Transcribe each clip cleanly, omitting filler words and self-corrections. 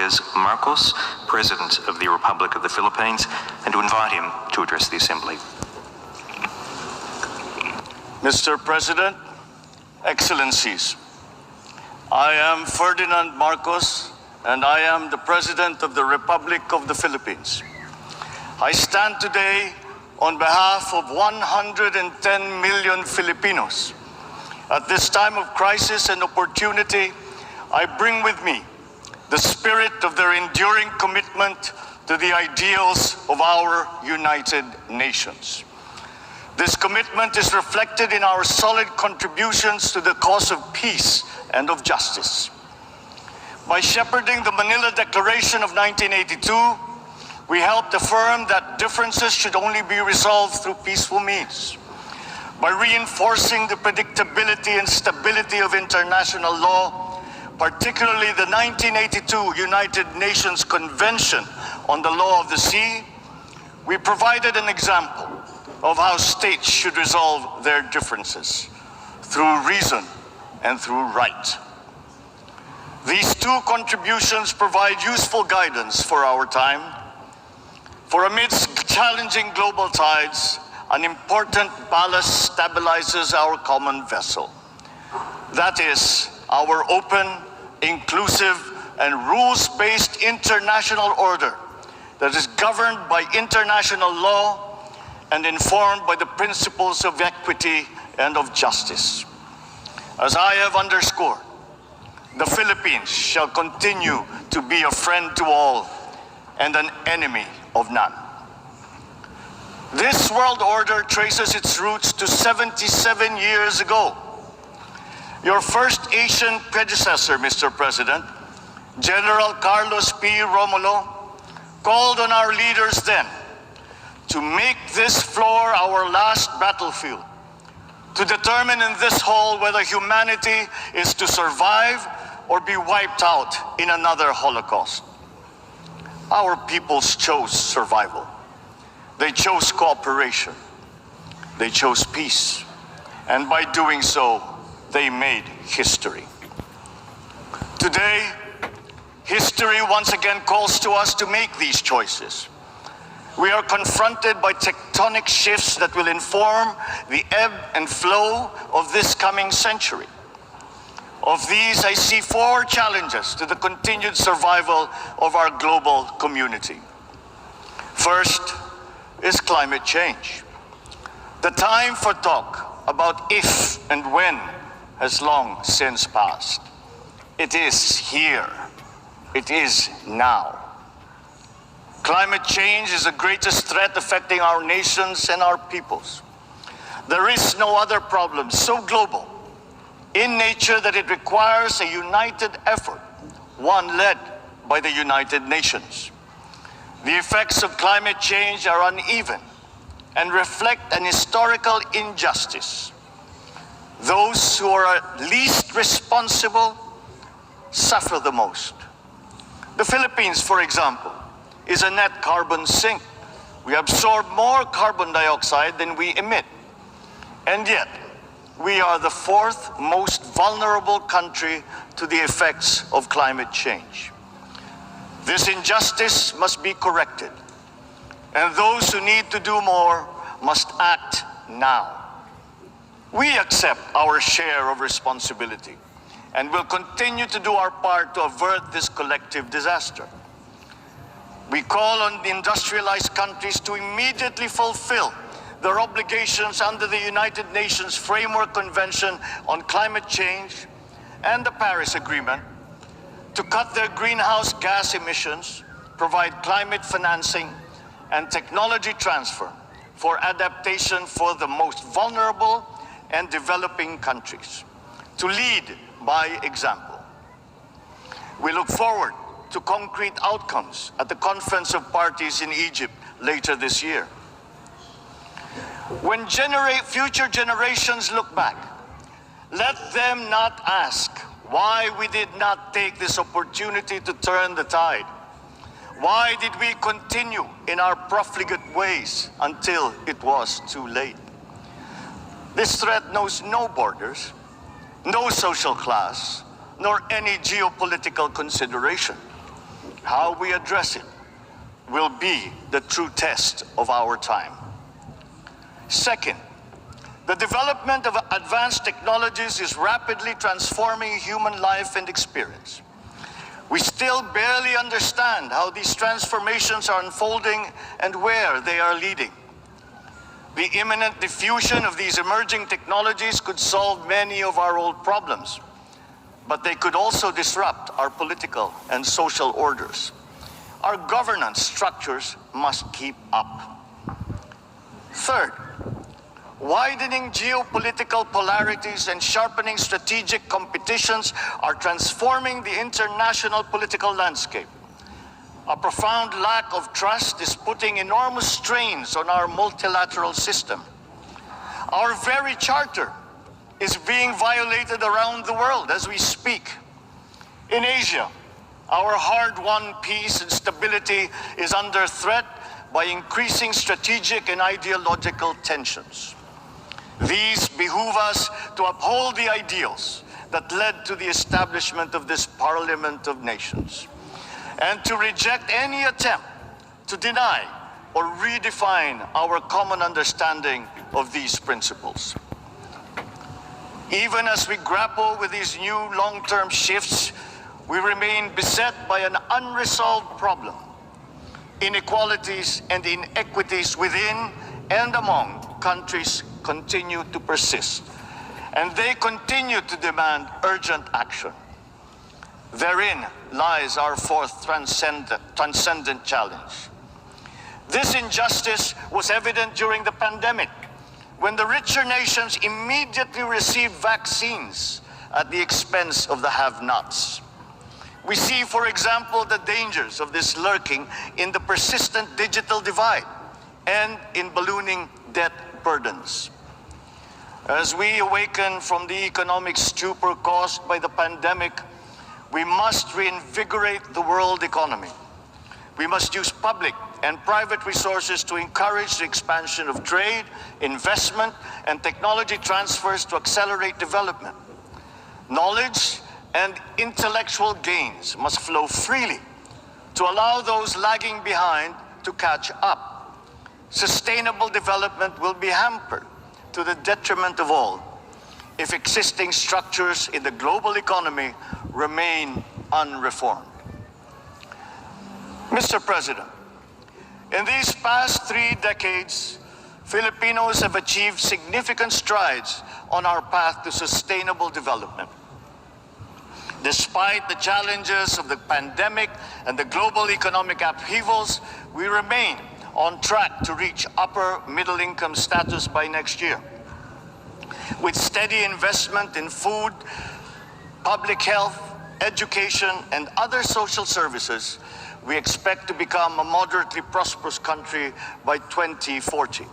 Rodriguez Marcos, President of the Republic of the Philippines, and to invite him to address the Assembly. Mr. President, Excellencies, I am Ferdinand Marcos, and I am the President of the Republic of the Philippines. I stand today on behalf of 110 million Filipinos. At this time of crisis and opportunity, I bring with me the spirit of their enduring commitment to the ideals of our United Nations. This commitment is reflected in our solid contributions to the cause of peace and of justice. By shepherding the Manila Declaration of 1982, we helped affirm that differences should only be resolved through peaceful means. By reinforcing the predictability and stability of international law, particularly the 1982 United Nations Convention on the Law of the Sea, we provided an example of how states should resolve their differences through reason and through right. These two contributions provide useful guidance for our time. For amidst challenging global tides, an important ballast stabilizes our common vessel. That is, our open, inclusive, and rules-based international order that is governed by international law and informed by the principles of equity and of justice. As I have underscored, the Philippines shall continue to be a friend to all and an enemy of none. This world order traces its roots to 77 years ago. Your first Asian predecessor, Mr. President, General Carlos P. Romulo, called on our leaders then to make this floor our last battlefield, to determine in this hall whether humanity is to survive or be wiped out in another Holocaust. Our peoples chose survival. They chose cooperation. They chose peace. And by doing so, they made history. Today, history once again calls to us to make these choices. We are confronted by tectonic shifts that will inform the ebb and flow of this coming century. Of these, I see four challenges to the continued survival of our global community. First is climate change. The time for talk about if and when has long since passed. It is here. It is now. Climate change is the greatest threat affecting our nations and our peoples. There is no other problem so global in nature that it requires a united effort, one led by the United Nations. The effects of climate change are uneven and reflect an historical injustice. Those who are least responsible suffer the most. The Philippines, for example, is a net carbon sink. We absorb more carbon dioxide than we emit. And yet, we are the fourth most vulnerable country to the effects of climate change. This injustice must be corrected, and those who need to do more must act now. We accept our share of responsibility and will continue to do our part to avert this collective disaster. We call on the industrialized countries to immediately fulfill their obligations under the United Nations Framework Convention on Climate Change and the Paris Agreement to cut their greenhouse gas emissions, provide climate financing and technology transfer for adaptation for the most vulnerable and developing countries, to lead by example. We look forward to concrete outcomes at the Conference of Parties in Egypt later this year. When future generations look back, let them not ask why we did not take this opportunity to turn the tide. Why did we continue in our profligate ways until it was too late? This threat knows no borders, no social class, nor any geopolitical consideration. How we address it will be the true test of our time. Second, the development of advanced technologies is rapidly transforming human life and experience. We still barely understand how these transformations are unfolding and where they are leading. The imminent diffusion of these emerging technologies could solve many of our old problems, but they could also disrupt our political and social orders. Our governance structures must keep up. Third, widening geopolitical polarities and sharpening strategic competitions are transforming the international political landscape. A profound lack of trust is putting enormous strains on our multilateral system. Our very charter is being violated around the world as we speak. In Asia, our hard-won peace and stability is under threat by increasing strategic and ideological tensions. These behoove us to uphold the ideals that led to the establishment of this Parliament of Nations, and to reject any attempt to deny or redefine our common understanding of these principles. Even as we grapple with these new long-term shifts, we remain beset by an unresolved problem. Inequalities and inequities within and among countries continue to persist, and they continue to demand urgent action. Therein lies our fourth transcendent challenge. This injustice was evident during the pandemic, when the richer nations immediately received vaccines at the expense of the have-nots. We see, for example, the dangers of this lurking in the persistent digital divide and in ballooning debt burdens. As we awaken from the economic stupor caused by the pandemic, we must reinvigorate the world economy. We must use public and private resources to encourage the expansion of trade, investment, and technology transfers to accelerate development. Knowledge and intellectual gains must flow freely to allow those lagging behind to catch up. Sustainable development will be hampered to the detriment of all if existing structures in the global economy remain unreformed. Mr. President, in these past 3 decades, Filipinos have achieved significant strides on our path to sustainable development. Despite the challenges of the pandemic and the global economic upheavals, we remain on track to reach upper middle income status by next year. With steady investment in food, public health, education, and other social services, we expect to become a moderately prosperous country by 2040.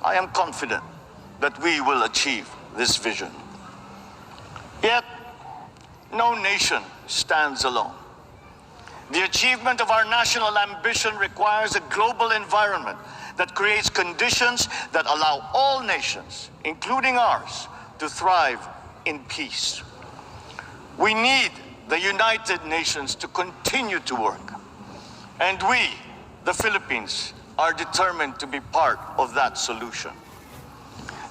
I am confident that we will achieve this vision. Yet, no nation stands alone. The achievement of our national ambition requires a global environment that creates conditions that allow all nations, including ours, to thrive in peace. We need the United Nations to continue to work, and we, the Philippines, are determined to be part of that solution.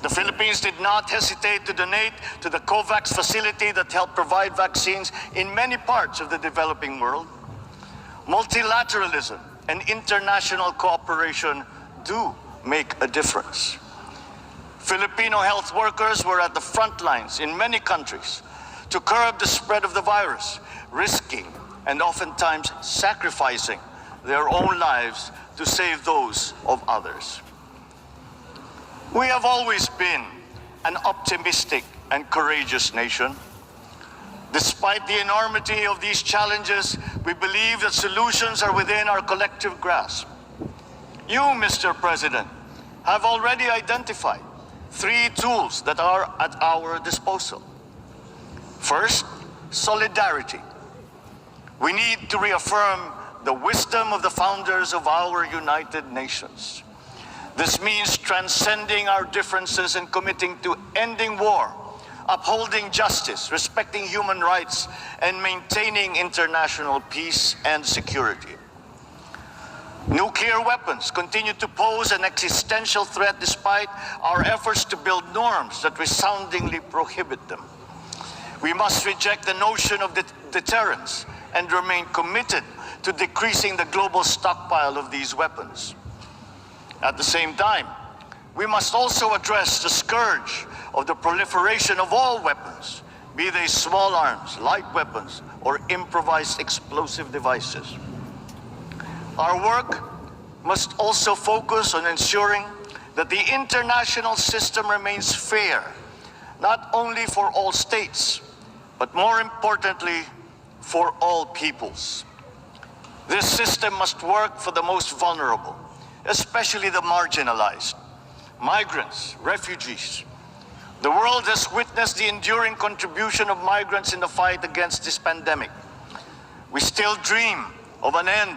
The Philippines did not hesitate to donate to the COVAX facility that helped provide vaccines in many parts of the developing world. Multilateralism and international cooperation do make a difference. Filipino health workers were at the front lines in many countries to curb the spread of the virus, risking and oftentimes sacrificing their own lives to save those of others. We have always been an optimistic and courageous nation. Despite the enormity of these challenges, we believe that solutions are within our collective grasp. You, Mr. President, have already identified 3 tools that are at our disposal. First, solidarity. We need to reaffirm the wisdom of the founders of our United Nations. This means transcending our differences and committing to ending war, upholding justice, respecting human rights, and maintaining international peace and security. Nuclear weapons continue to pose an existential threat despite our efforts to build norms that resoundingly prohibit them. We must reject the notion of deterrence and remain committed to decreasing the global stockpile of these weapons. At the same time, we must also address the scourge of the proliferation of all weapons, be they small arms, light weapons, or improvised explosive devices. Our work must also focus on ensuring that the international system remains fair, not only for all states, but more importantly, for all peoples. This system must work for the most vulnerable, especially the marginalized, migrants, refugees. The world has witnessed the enduring contribution of migrants in the fight against this pandemic. We still dream of an end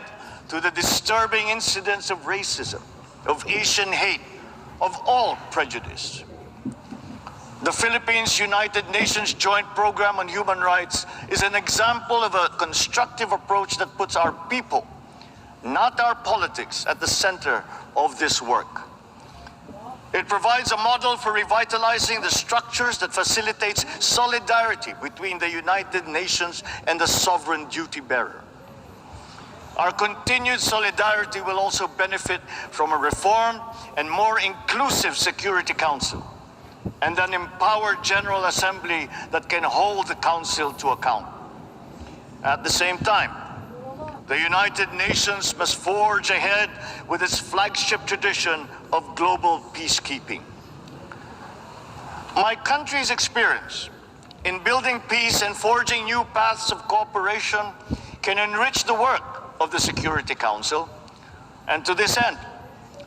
to the disturbing incidents of racism, of Asian hate, of all prejudice. The Philippines United Nations Joint Program on Human Rights is an example of a constructive approach that puts our people, not our politics, at the center of this work. It provides a model for revitalizing the structures that facilitates solidarity between the United Nations and the sovereign duty bearer. Our continued solidarity will also benefit from a reformed and more inclusive Security Council and an empowered General Assembly that can hold the Council to account. At the same time, the United Nations must forge ahead with its flagship tradition of global peacekeeping. My country's experience in building peace and forging new paths of cooperation can enrich the work of the Security Council, and to this end,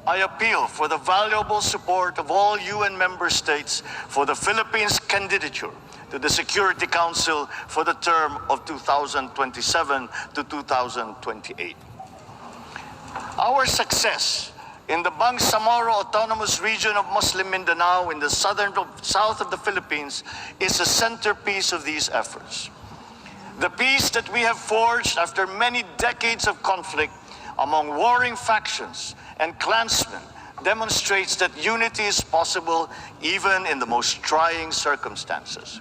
I appeal for the valuable support of all UN member states for the Philippines' candidature to the Security Council for the term of 2027 to 2028. Our success in the Bangsamoro Autonomous Region of Muslim Mindanao in the south of the Philippines is a centerpiece of these efforts. The peace that we have forged after many decades of conflict among warring factions and clansmen demonstrates that unity is possible even in the most trying circumstances.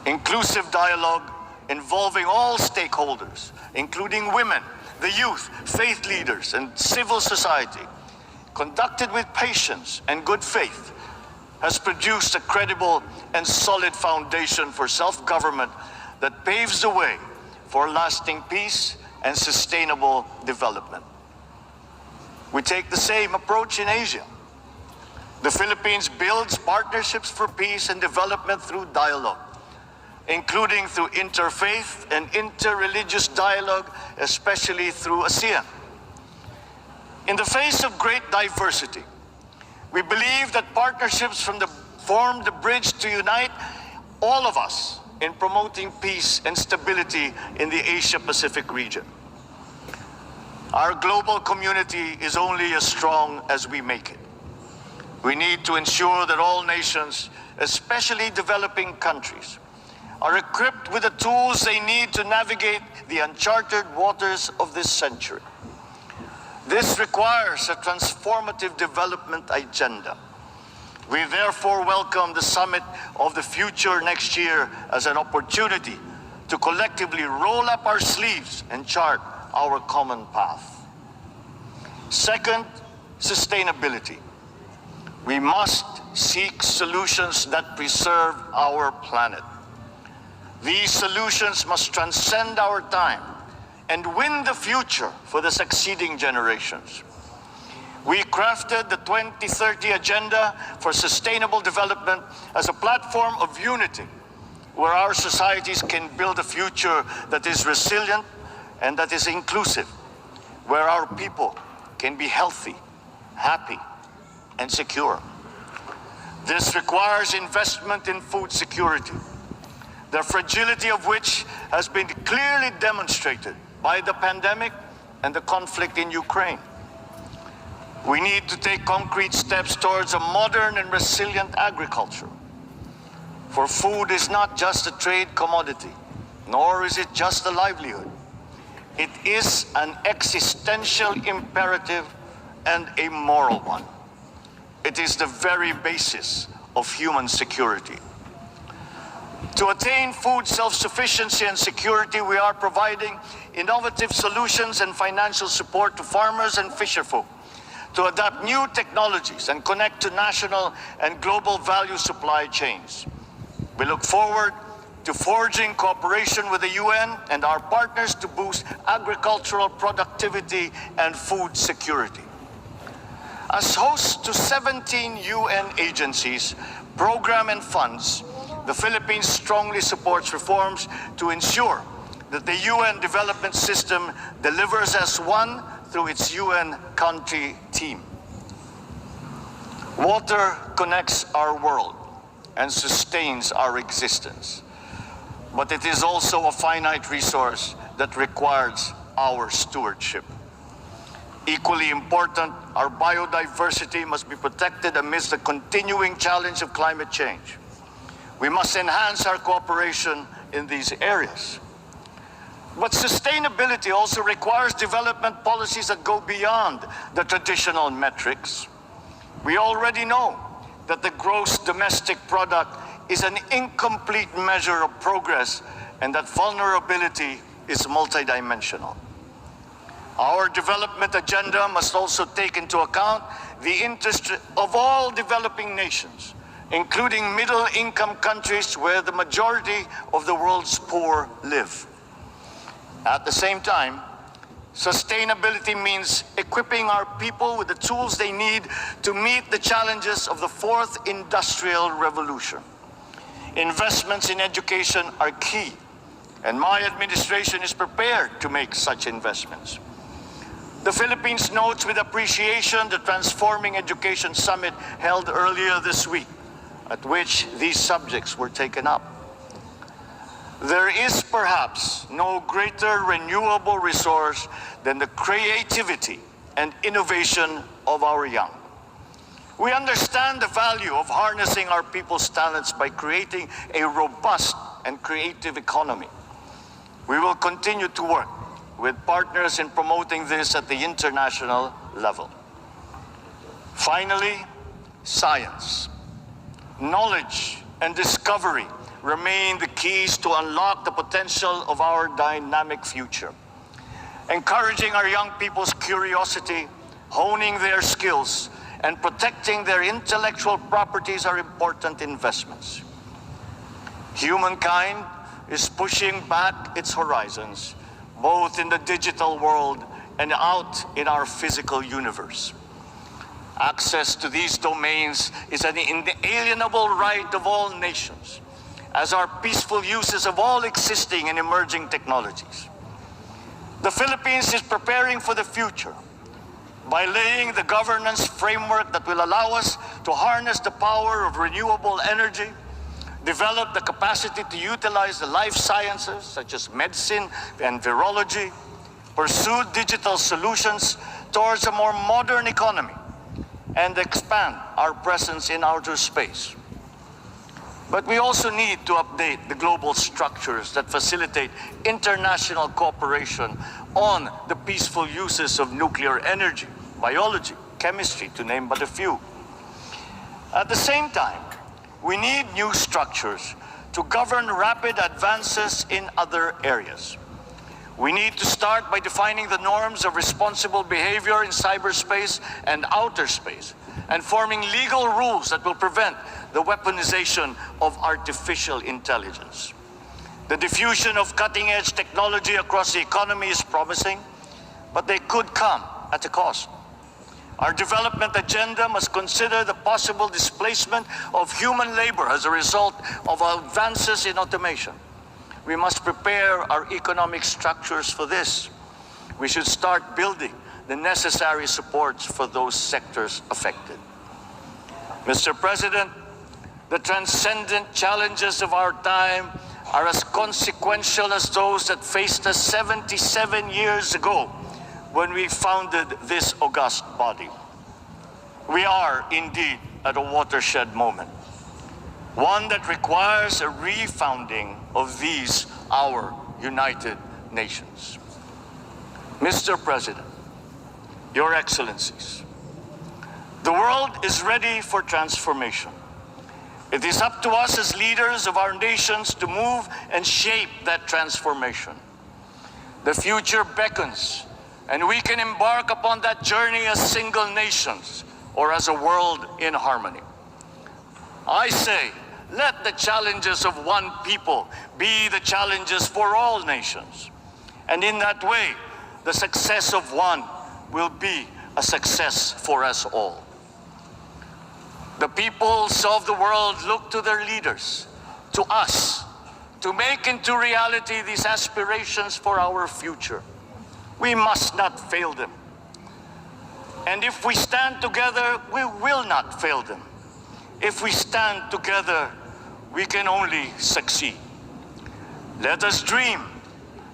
Inclusive dialogue involving all stakeholders, including women, the youth, faith leaders, and civil society, conducted with patience and good faith, has produced a credible and solid foundation for self-government that paves the way for lasting peace and sustainable development. We take the same approach in Asia. The Philippines builds partnerships for peace and development through dialogue, including through interfaith and interreligious dialogue, especially through ASEAN. In the face of great diversity, we believe that partnerships form the bridge to unite all of us in promoting peace and stability in the Asia-Pacific region. Our global community is only as strong as we make it. We need to ensure that all nations, especially developing countries, are equipped with the tools they need to navigate the uncharted waters of this century. This requires a transformative development agenda. We therefore welcome the Summit of the Future next year as an opportunity to collectively roll up our sleeves and chart our common path. Second, sustainability. We must seek solutions that preserve our planet. These solutions must transcend our time and win the future for the succeeding generations. We crafted the 2030 Agenda for Sustainable Development as a platform of unity where our societies can build a future that is resilient and that is inclusive, where our people can be healthy, happy, and secure. This requires investment in food security, the fragility of which has been clearly demonstrated by the pandemic and the conflict in Ukraine. We need to take concrete steps towards a modern and resilient agriculture. For food is not just a trade commodity, nor is it just a livelihood. It is an existential imperative and a moral one. It is the very basis of human security. To attain food self-sufficiency and security, we are providing innovative solutions and financial support to farmers and fisherfolk to adapt new technologies and connect to national and global value supply chains. We look forward to forging cooperation with the UN and our partners to boost agricultural productivity and food security. As host to 17 UN agencies, programs and funds, the Philippines strongly supports reforms to ensure that the UN development system delivers as one through its UN country team. Water connects our world and sustains our existence, but it is also a finite resource that requires our stewardship. Equally important, our biodiversity must be protected amidst the continuing challenge of climate change. We must enhance our cooperation in these areas. But sustainability also requires development policies that go beyond the traditional metrics. We already know that the gross domestic product is an incomplete measure of progress and that vulnerability is multidimensional. Our development agenda must also take into account the interest of all developing nations, including middle-income countries where the majority of the world's poor live. At the same time, sustainability means equipping our people with the tools they need to meet the challenges of the fourth industrial revolution. Investments in education are key, and my administration is prepared to make such investments. The Philippines notes with appreciation the Transforming Education Summit held earlier this week, at which these subjects were taken up. There is perhaps no greater renewable resource than the creativity and innovation of our young. We understand the value of harnessing our people's talents by creating a robust and creative economy. We will continue to work with partners in promoting this at the international level. Finally, science. Knowledge and discovery remain the keys to unlock the potential of our dynamic future. Encouraging our young people's curiosity, honing their skills, and protecting their intellectual properties are important investments. Humankind is pushing back its horizons, both in the digital world and out in our physical universe. Access to these domains is an inalienable right of all nations, as are peaceful uses of all existing and emerging technologies. The Philippines is preparing for the future by laying the governance framework that will allow us to harness the power of renewable energy, develop the capacity to utilize the life sciences, such as medicine and virology, pursue digital solutions towards a more modern economy, and expand our presence in outer space. But we also need to update the global structures that facilitate international cooperation on the peaceful uses of nuclear energy, biology, chemistry, to name but a few. At the same time, we need new structures to govern rapid advances in other areas. We need to start by defining the norms of responsible behavior in cyberspace and outer space, and forming legal rules that will prevent the weaponization of artificial intelligence. The diffusion of cutting-edge technology across the economy is promising, but they could come at a cost. Our development agenda must consider the possible displacement of human labor as a result of advances in automation. We must prepare our economic structures for this. We should start building the necessary supports for those sectors affected. Mr. President, the transcendent challenges of our time are as consequential as those that faced us 77 years ago when we founded this august body. We are indeed at a watershed moment. one that requires a refounding of these, our United Nations. Mr. President, Your Excellencies, the world is ready for transformation. It is up to us as leaders of our nations to move and shape that transformation. The future beckons, and we can embark upon that journey as single nations or as a world in harmony. I say, let the challenges of one people be the challenges for all nations. And in that way, the success of one will be a success for us all. The peoples of the world look to their leaders, to us, to make into reality these aspirations for our future. We must not fail them. And if we stand together, we will not fail them. If we stand together, we can only succeed. Let us dream,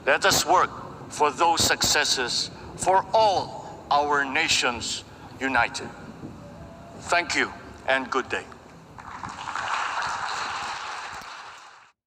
let us work for those successes for all our nations united. Thank you and good day.